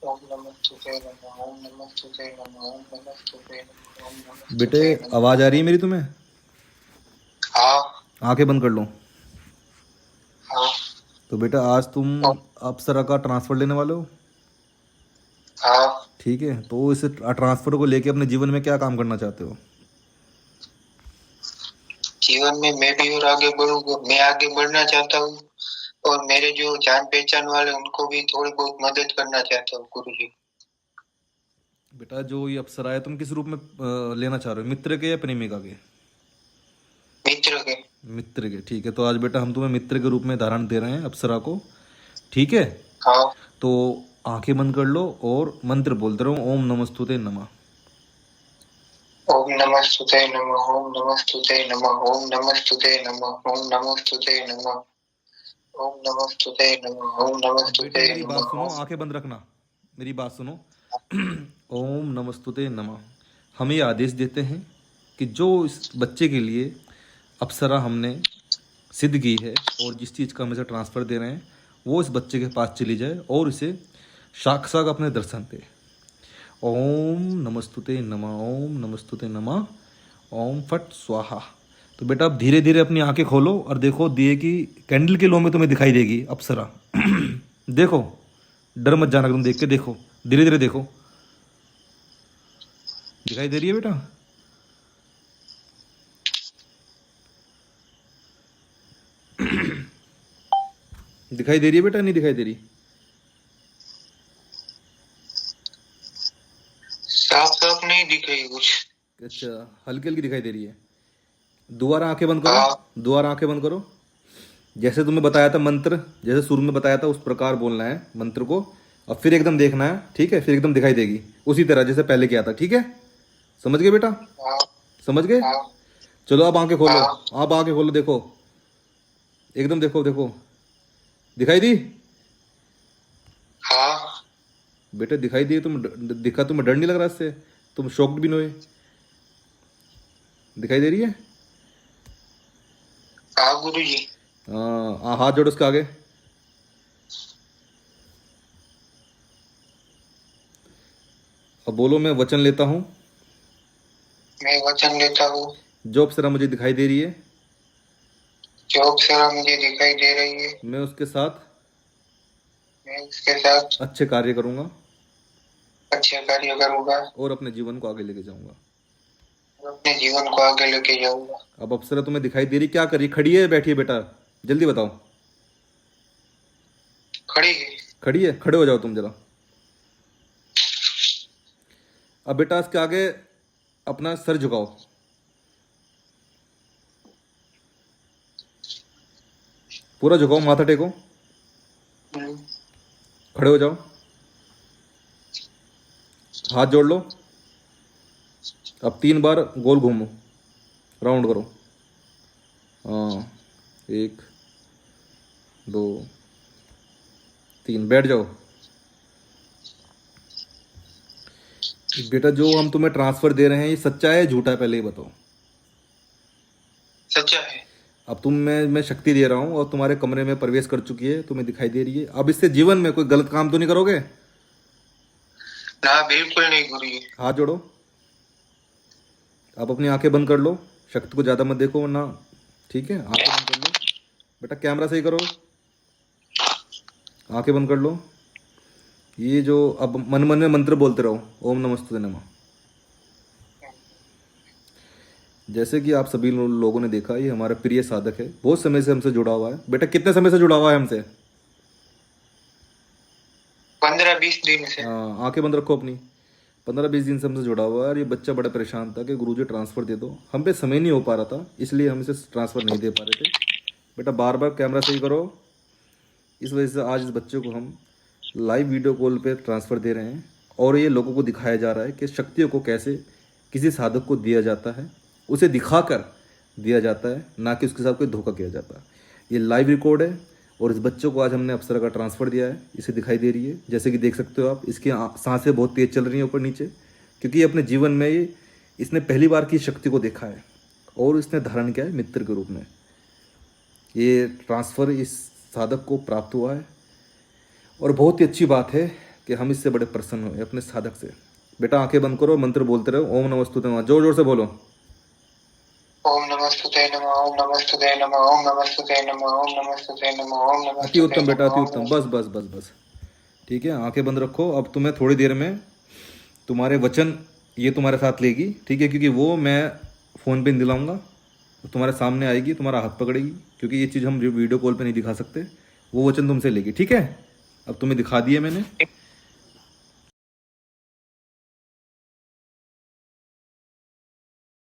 ओम नमस्तुते नमः ओम नमस्तुते नमः ओम नमस्तुते नमः ओम बेटे, नमस्तुते नमः। आवाज आ रही है मेरी तुम्हें? हाँ आंखें बंद कर लो। हाँ तो बेटा, आज तुम अप्सरा का ट्रांसफर लेने वाले हो। हाँ। ठीक है, तो इस ट्रांसफर को लेके अपने जीवन में क्या काम करना चाहते हो? जीवन में मैं भी और आगे बढ़ूंगा, मैं आगे बढ़ना चाहता हूँ और मेरे जो जान पहचान वाले उनको भी थोड़ी बहुत मदद करना चाहता हूँ गुरु जी। बेटा, जो ये अप्सरा है तुम किस रूप में लेना चाह रहे हो, मित्र के या प्रेमिका के? मित्र के। मित्र के, ठीक है। तो आज बेटा हम तुम्हें मित्र के रूप में धारण दे रहे हैं अप्सरा को। ठीक है। हाँ। तो आंखें बंद कर लो और मंत्र बोलते रहो, ओम नमस्तुते नमः। ओम नमस्तुते नमः ओम नमस्तुते नमः ओम नमस्तुते नमः ओम नमस्तुते नमः ओम नमस्तुते नमः ओम अब बेटे नमस्तुते मेरी बात नमः सुनो, ओम। आंखें बंद रखना। मेरी बात सुनो। ओम नमस्तुते नमः। हम ये आदेश देते हैं कि जो इस बच्चे के लिए अप्सरा हमने सिद्ध की है और जिस चीज़ का हम इसे ट्रांसफ़र दे रहे हैं, वो इस बच्चे के पास चली जाए और इसे साक्षात अपने दर्शन दे। ओम नमस्तुते नमः, ओम नमस्तुते नमः, ओम फट स्वाहा। तो बेटा अब धीरे धीरे अपनी आंखें खोलो और देखो, दिए की कैंडल के लो में तुम्हें दिखाई देगी अप्सरा। देखो, डर मत जाना, तुम देख के देखो, धीरे धीरे देखो। दिखाई दे रही है बेटा? दिखाई दे रही है बेटा, नहीं दिखाई दे रही? साफ साफ नहीं दिख रही कुछ। अच्छा, हल्की हल्की दिखाई दे रही है। दोबारा आंखें बंद करो। हाँ दोबारा आंखें बंद करो। जैसे तुम्हें बताया था मंत्र, जैसे शुरू में बताया था उस प्रकार बोलना है मंत्र को। अब फिर एकदम देखना है, ठीक है? फिर एकदम दिखाई देगी उसी तरह जैसे पहले किया था, ठीक है? समझ गए बेटा? हाँ समझ गए? हाँ चलो अब आंखें खोलो। हाँ आप आंखें खोलो, देखो, एकदम देखो, देखो, दिखाई दी? हाँ बेटे दिखाई दी, दिखा, तुम्हें डर नहीं लग रहा इससे? तुम शॉक्ड भी नहीं हुए? दिखाई दे रही है? हाँ गुरु जी। हाथ जोड़ो उसके आगे। अब बोलो, मैं वचन लेता हूँ, मैं वचन लेता हूँ, जो अप्सरा मुझे दिखाई दे रही है, जो अप्सरा मुझे दिखाई दे रही है, मैं उसके साथ मैं उसके साथ अच्छे कार्य करूँगा अच्छे कार्य करूंगा और अपने जीवन को आगे लेके जाऊँगा। और अपने जीवन को आगे लेके जाऊंगा। अब अप्सरा तुम्हें दिखाई दे रही, क्या कर रही, खड़ी है बैठी है बेटा? जल्दी बताओ। खड़ी है। खड़ी है, खड़े हो जाओ तुम जरा। अब बेटा इसके आगे अपना सर झुकाओ, पूरा झुकाओ, माथा टेको, हम्म, खड़े हो जाओ, हाथ जोड़ लो। अब 3 बार गोल घूमो, राउंड करो। हाँ, 1, 2, 3, बैठ जाओ। बेटा, जो हम तुम्हें ट्रांसफर दे रहे हैं, ये सच्चा है झूठा है, पहले ये बताओ। सच्चा है। अब मैं शक्ति दे रहा हूँ और तुम्हारे कमरे में प्रवेश कर चुकी है, तुम्हें दिखाई दे रही है। अब इससे जीवन में कोई गलत काम तो नहीं करोगे? ना बिल्कुल नहीं गुरु जी। हाथ जोड़ो। अब अपनी आंखें बंद कर लो, शक्ति को ज़्यादा मत देखो वरना। ठीक है, आंखें बंद कर लो। बेटा कैमरा सही करो, आंखें बंद कर लो। ये जो अब मन मन में मंत्र बोलते रहो, ओम नमस्तुते नमः। जैसे कि आप सभी लोगों ने देखा, ये हमारा प्रिय साधक है, बहुत समय से हमसे जुड़ा हुआ है। बेटा कितने समय से जुड़ा हुआ है हमसे? 15-20 दिन से। हाँ, आंखें बंद रखो अपनी। 15-20 दिन से हमसे जुड़ा हुआ है और ये बच्चा बड़ा परेशान था कि गुरुजी ट्रांसफ़र दे दो। हम पे समय नहीं हो पा रहा था, इसलिए हम इसे ट्रांसफ़र नहीं दे पा रहे थे। बेटा बार बार कैमरा सही करो। इस वजह से आज इस बच्चे को हम लाइव वीडियो कॉल पे ट्रांसफ़र दे रहे हैं और ये लोगों को दिखाया जा रहा है कि शक्तियों को कैसे किसी साधक को दिया जाता है, उसे दिखाकर दिया जाता है, ना कि उसके साथ कोई धोखा किया जाता है। ये लाइव रिकॉर्ड है और इस बच्चों को आज हमने अप्सरा का ट्रांसफ़र दिया है। इसे दिखाई दे रही है, जैसे कि देख सकते हो आप, इसकी सांसें बहुत तेज़ चल रही हैं ऊपर नीचे, क्योंकि ये अपने जीवन में ये इसने पहली बार की शक्ति को देखा है और इसने धारण किया है मित्र के रूप में। ये ट्रांसफ़र इस साधक को प्राप्त हुआ है और बहुत ही अच्छी बात है कि हम इससे बड़े प्रसन्न हुए अपने साधक से। बेटा आंखें बंद करो, मंत्र बोलते रहो, ओम नमस्तुते नमः, जोर जोर से बोलो। ओम नमस्तुते नमः, ओम नमस्तुते नमः, ओम नमस्तुते नमः, ओम नमस्तुते नमः, ओम अति नमस्तुते उत्तम बेटा, नमः, अति ओम उत्तम। बस बस बस बस, ठीक है, आंखें बंद रखो। अब तुम्हें थोड़ी देर में तुम्हारे वचन ये तुम्हारे साथ लेगी, ठीक है, क्योंकि वो मैं फ़ोन पे नहीं दिलाऊंगा, वो तुम्हारे सामने आएगी, तुम्हारा हाथ पकड़ेगी, क्योंकि ये चीज़ हम वीडियो कॉल पे नहीं दिखा सकते। वो वचन तुमसे लेगी, ठीक है। अब तुम्हें दिखा दिए मैंने,